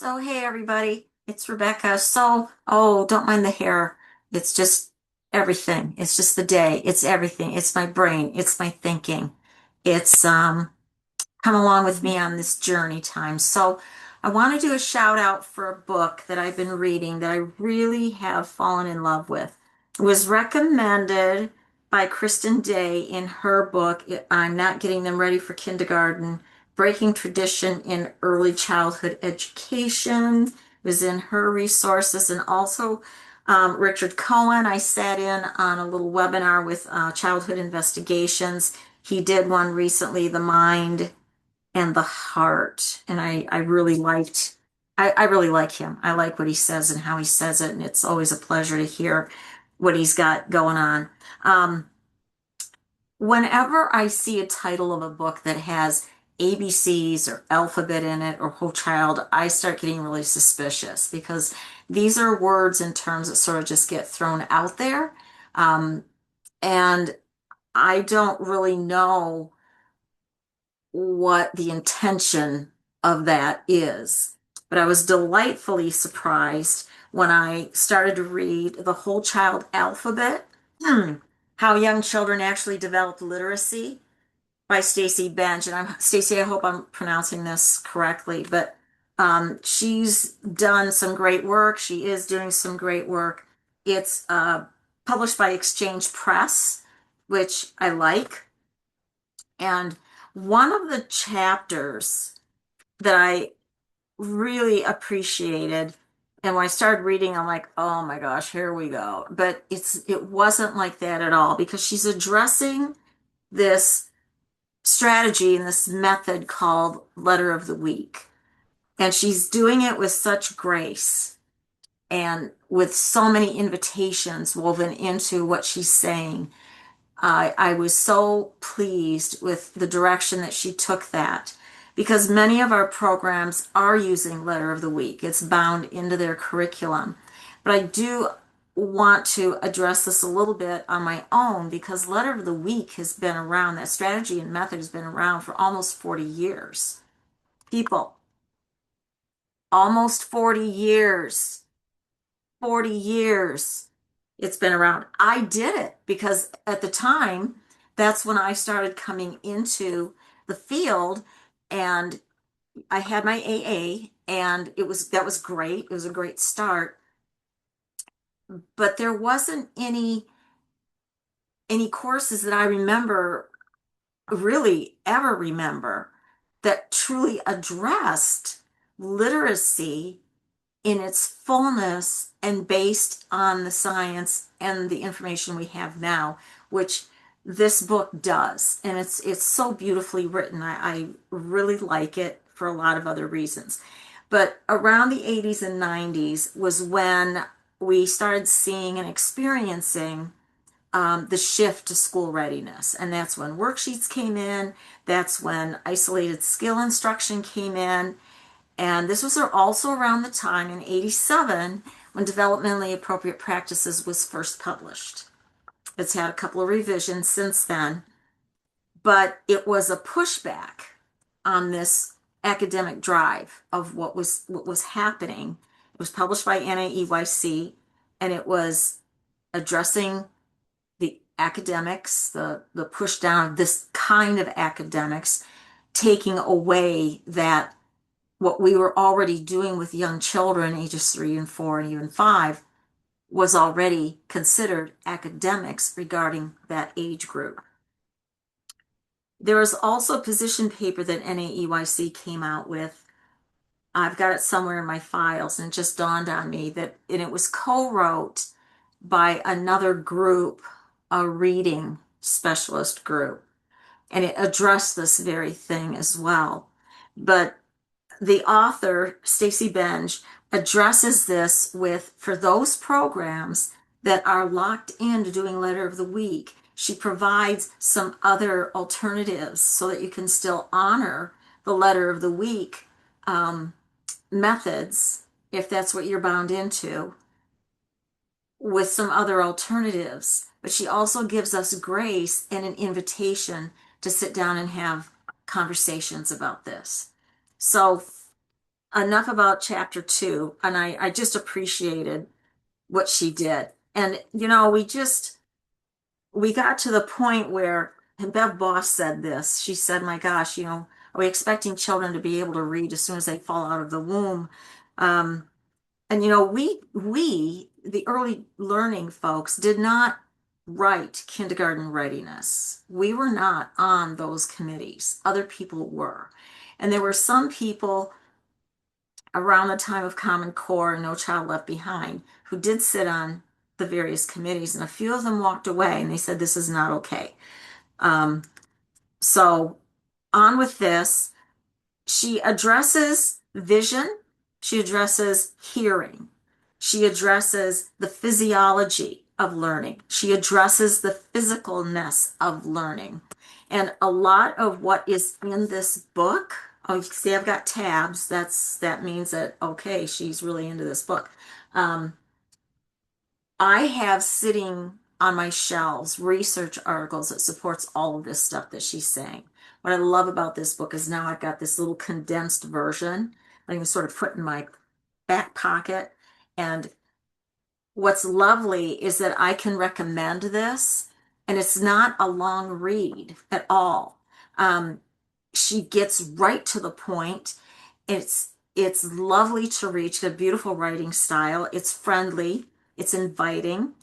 So, hey everybody, it's Rebecca. Oh, don't mind the hair. It's just everything. It's just the day. It's everything. It's my brain. It's my thinking. It's come along with me on this journey time. So, I want to do a shout out for a book that I've been reading that I really have fallen in love with. It was recommended by Kristen Day in her book, I'm Not Getting Them Ready for Kindergarten, Breaking Tradition in Early Childhood Education. It was in her resources, and also Richard Cohen. I sat in on a little webinar with Childhood Investigations. He did one recently, The Mind and the Heart. And I really liked, I really like him. I like what he says and how he says it. And it's always a pleasure to hear what he's got going on. Um, Whenever I see a title of a book that has ABCs or alphabet in it or whole child, I start getting really suspicious because these are words and terms that sort of just get thrown out there. Um, and I don't really know what the intention of that is. But I was delightfully surprised when I started to read The Whole Child Alphabet, How Young Children Actually Develop Literacy by Stacey Benge. And Stacey, I hope I'm pronouncing this correctly, but she's done some great work. She is doing some great work. It's published by Exchange Press, which I like. And one of the chapters that I really appreciated, and when I started reading, I'm like, oh my gosh, here we go. But it wasn't like that at all because she's addressing this strategy and this method called Letter of the Week. And she's doing it with such grace and with so many invitations woven into what she's saying. I was so pleased with the direction that she took that because many of our programs are using Letter of the Week. It's bound into their curriculum. But I do want to address this a little bit on my own because Letter of the Week has been around, that strategy and method has been around for almost 40 years. People, almost 40 years. 40 years it's been around. I did it because at the time, that's when I started coming into the field and I had my AA and that was great. It was a great start, but there wasn't any courses that I remember really ever remember that truly addressed literacy in its fullness and based on the science and the information we have now, which this book does. And it's so beautifully written. I really like it for a lot of other reasons. But around the 80s and 90s was when we started seeing and experiencing the shift to school readiness. And that's when worksheets came in, that's when isolated skill instruction came in, and this was also around the time in 87 when Developmentally Appropriate Practices was first published. It's had a couple of revisions since then, but it was a pushback on this academic drive of what was happening. It was published by NAEYC and it was addressing the academics, the push down of this kind of academics, taking away that what we were already doing with young children, ages 3 and 4 and even 5, was already considered academics regarding that age group. There was also a position paper that NAEYC came out with. I've got it somewhere in my files, and it just dawned on me that, and it was co-wrote by another group, a reading specialist group, and it addressed this very thing as well. But the author, Stacey Benge, addresses this with, for those programs that are locked into doing Letter of the Week, she provides some other alternatives so that you can still honor the Letter of the Week um, methods, if that's what you're bound into, with some other alternatives. But she also gives us grace and an invitation to sit down and have conversations about this. So enough about chapter two, and I just appreciated what she did. And we got to the point where, and Bev Boss said this. She said, "My gosh, are we expecting children to be able to read as soon as they fall out of the womb?" Um, and the early learning folks did not write kindergarten readiness. We were not on those committees. Other people were. And there were some people around the time of Common Core and No Child Left Behind who did sit on the various committees, and a few of them walked away and they said this is not okay. Um, so on with this. She addresses vision, she addresses hearing, she addresses the physiology of learning, she addresses the physicalness of learning. And a lot of what is in this book, oh, you can see I've got tabs. That means that okay, she's really into this book. Um, I have sitting on my shelves research articles that supports all of this stuff that she's saying. What I love about this book is now I've got this little condensed version I can sort of put in my back pocket. And what's lovely is that I can recommend this, and it's not a long read at all. Um, she gets right to the point. It's lovely to read. She's got a beautiful writing style. It's friendly. It's inviting.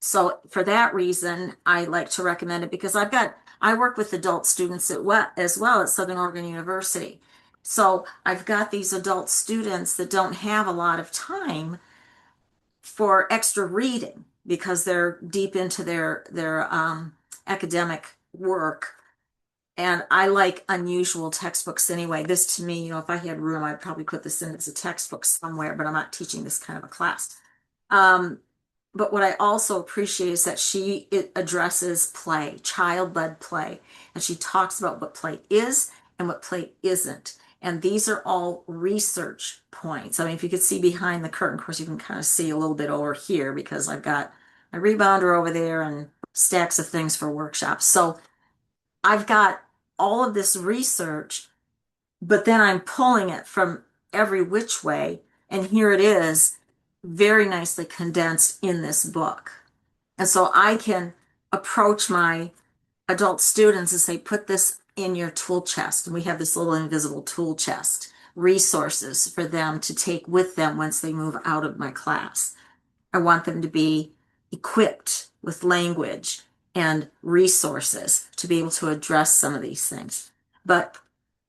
So for that reason, I like to recommend it because I work with adult students as well at Southern Oregon University. So I've got these adult students that don't have a lot of time for extra reading because they're deep into their academic work. And I like unusual textbooks anyway. This to me, if I had room, I'd probably put this in as a textbook somewhere, but I'm not teaching this kind of a class. Um, but what I also appreciate is that it addresses play, child-led play, and she talks about what play is and what play isn't. And these are all research points. I mean, if you could see behind the curtain, of course, you can kind of see a little bit over here because I've got my rebounder over there and stacks of things for workshops. So I've got all of this research, but then I'm pulling it from every which way, and here it is, very nicely condensed in this book. And so I can approach my adult students and say, put this in your tool chest. And we have this little invisible tool chest, resources for them to take with them once they move out of my class. I want them to be equipped with language and resources to be able to address some of these things. But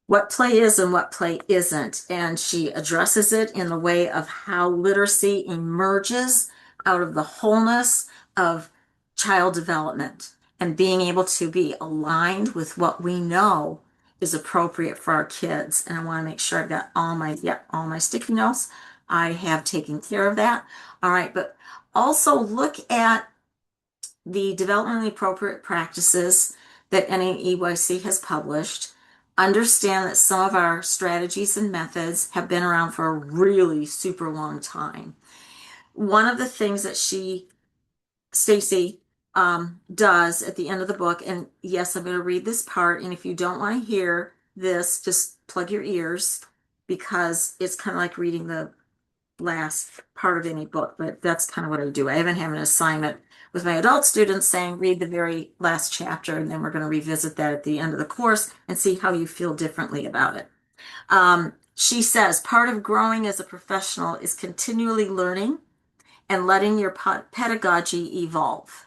what play is and what play isn't. And she addresses it in the way of how literacy emerges out of the wholeness of child development and being able to be aligned with what we know is appropriate for our kids. And I want to make sure I've got all my sticky notes. I have taken care of that. All right, but also look at the developmentally appropriate practices that NAEYC has published. Understand that some of our strategies and methods have been around for a really super long time. One of the things that Stacey, does at the end of the book, and yes, I'm going to read this part, and if you don't want to hear this, just plug your ears because it's kind of like reading the last part of any book, but that's kind of what I do. I even have an assignment with my adult students saying, read the very last chapter, and then we're going to revisit that at the end of the course and see how you feel differently about it. She says, part of growing as a professional is continually learning and letting your pedagogy evolve.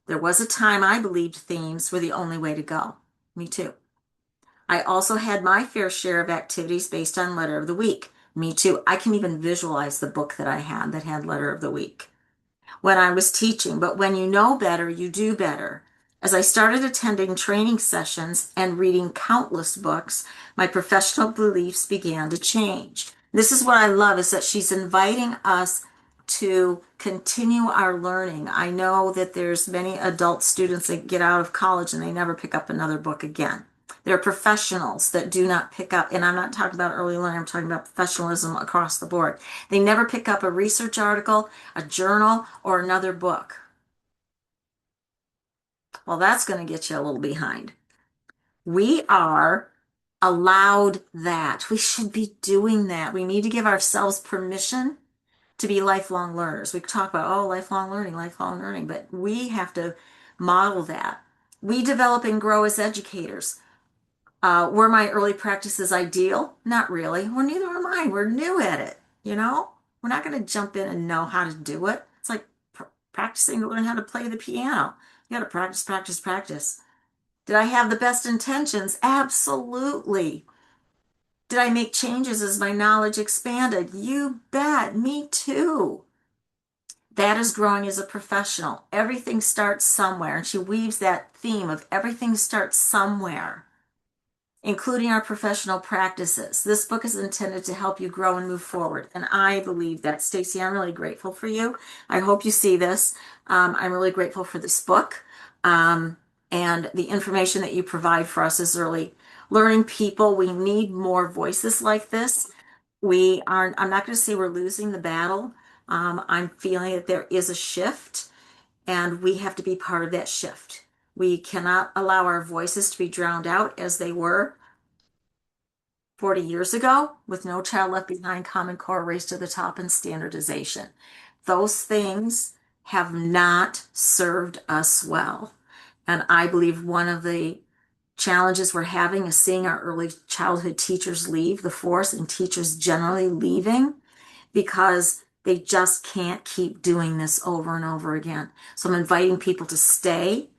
There was a time I believed themes were the only way to go. Me too. I also had my fair share of activities based on letter of the week. Me too. I can even visualize the book that I had that had letter of the week when I was teaching. But when you know better, you do better. As I started attending training sessions and reading countless books, my professional beliefs began to change. This is what I love is that she's inviting us to continue our learning. I know that there's many adult students that get out of college and they never pick up another book again. There are professionals that do not pick up, and I'm not talking about early learning, I'm talking about professionalism across the board. They never pick up a research article, a journal, or another book. Well, that's going to get you a little behind. We are allowed that. We should be doing that. We need to give ourselves permission to be lifelong learners. We talk about, oh, lifelong learning, but we have to model that. We develop and grow as educators. Were my early practices ideal? Not really. Well, neither are mine. We're new at it, you know? We're not going to jump in and know how to do it. It's like practicing to learn how to play the piano. You got to practice, practice, practice. Did I have the best intentions? Absolutely. Did I make changes as my knowledge expanded? You bet. Me too. That is growing as a professional. Everything starts somewhere. And she weaves that theme of everything starts somewhere, including our professional practices. This book is intended to help you grow and move forward. And I believe that, Stacey, I'm really grateful for you. I hope you see this. I'm really grateful for this book and the information that you provide for us as early learning people. We need more voices like this. I'm not going to say we're losing the battle. I'm feeling that there is a shift and we have to be part of that shift. We cannot allow our voices to be drowned out as they were 40 years ago with No Child Left Behind, Common Core, Race to the Top, and standardization. Those things have not served us well. And I believe one of the challenges we're having is seeing our early childhood teachers leave the force and teachers generally leaving because they just can't keep doing this over and over again. So I'm inviting people to stay,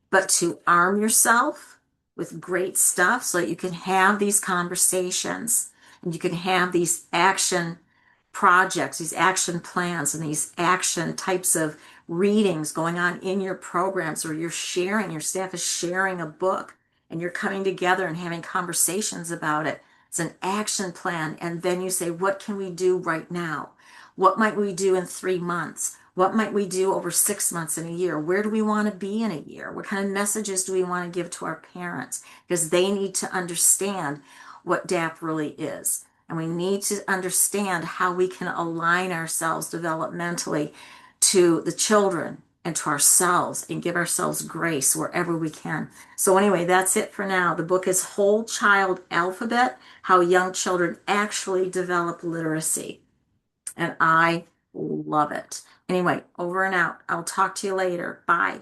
but to arm yourself with great stuff so that you can have these conversations and you can have these action projects, these action plans, and these action types of readings going on in your programs, or you're sharing, your staff is sharing a book and you're coming together and having conversations about it. It's an action plan. And then you say, what can we do right now? What might we do in 3 months? What might we do over 6 months in a year? Where do we want to be in a year? What kind of messages do we want to give to our parents? Because they need to understand what DAP really is. And we need to understand how we can align ourselves developmentally to the children and to ourselves and give ourselves grace wherever we can. So anyway, that's it for now. The book is Whole Child Alphabet, How Young Children Actually Develop Literacy. And I love it. Anyway, over and out. I'll talk to you later. Bye.